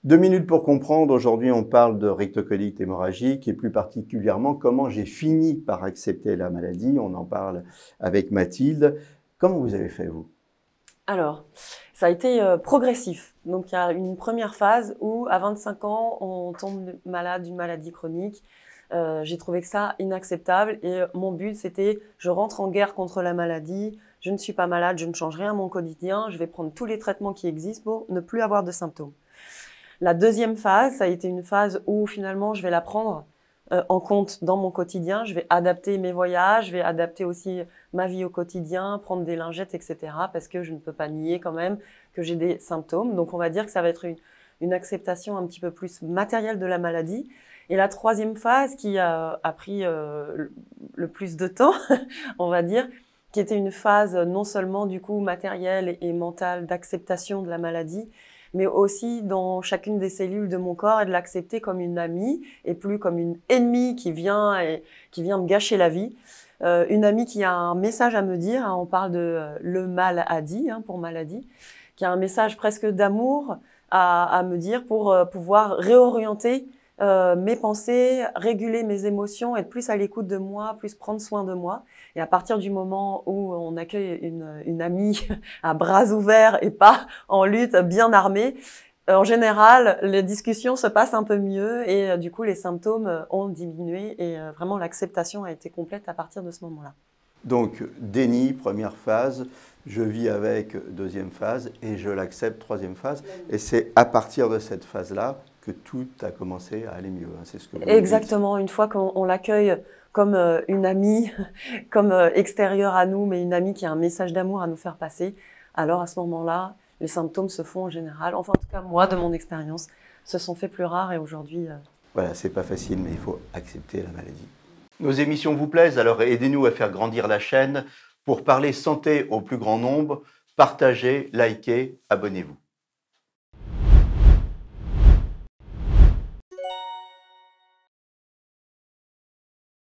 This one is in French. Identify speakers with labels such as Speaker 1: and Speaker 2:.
Speaker 1: 2 minutes pour comprendre. Aujourd'hui, on parle de rectocolite hémorragique et plus particulièrement comment j'ai fini par accepter la maladie. On en parle avec Mathilde. Comment vous avez fait, vous?
Speaker 2: Alors, ça a été progressif. Donc, il y a une première phase où, à 25 ans, on tombe malade d'une maladie chronique. J'ai trouvé que ça inacceptable et mon but, c'était je rentre en guerre contre la maladie, je ne suis pas malade, je ne change rien à mon quotidien, je vais prendre tous les traitements qui existent pour ne plus avoir de symptômes. La deuxième phase, ça a été une phase où finalement je vais la prendre en compte dans mon quotidien. Je vais adapter mes voyages, je vais adapter aussi ma vie au quotidien, prendre des lingettes, etc. Parce que je ne peux pas nier quand même que j'ai des symptômes. Donc on va dire que ça va être une acceptation un petit peu plus matérielle de la maladie. Et la troisième phase qui a pris le plus de temps, on va dire, qui était une phase non seulement du coup matérielle et mentale d'acceptation de la maladie, mais aussi dans chacune des cellules de mon corps et de l'accepter comme une amie et plus comme une ennemie qui vient me gâcher la vie. Une amie qui a un message à me dire, hein, on parle de le maladie, hein, pour maladie, qui a un message presque d'amour à me dire pour pouvoir réorienter mes pensées, réguler mes émotions, être plus à l'écoute de moi, plus prendre soin de moi. Et à partir du moment où on accueille une amie à bras ouverts et pas en lutte, bien armée, en général, les discussions se passent un peu mieux et du coup, les symptômes ont diminué et vraiment l'acceptation a été complète à partir de ce moment-là.
Speaker 1: Donc, déni, première phase, je vis avec, deuxième phase, et je l'accepte, troisième phase. Et c'est à partir de cette phase-là que tout a commencé à aller mieux. Hein. C'est ce que vous dites.
Speaker 2: Exactement, une fois qu'on l'accueille comme une amie, comme extérieure à nous, mais une amie qui a un message d'amour à nous faire passer, alors à ce moment-là, les symptômes se font en général, enfin en tout cas moi, de mon expérience, se sont fait plus rares et aujourd'hui...
Speaker 1: Voilà, c'est pas facile, mais il faut accepter la maladie. Nos émissions vous plaisent, alors aidez-nous à faire grandir la chaîne. Pour parler santé au plus grand nombre, partagez, likez, abonnez-vous.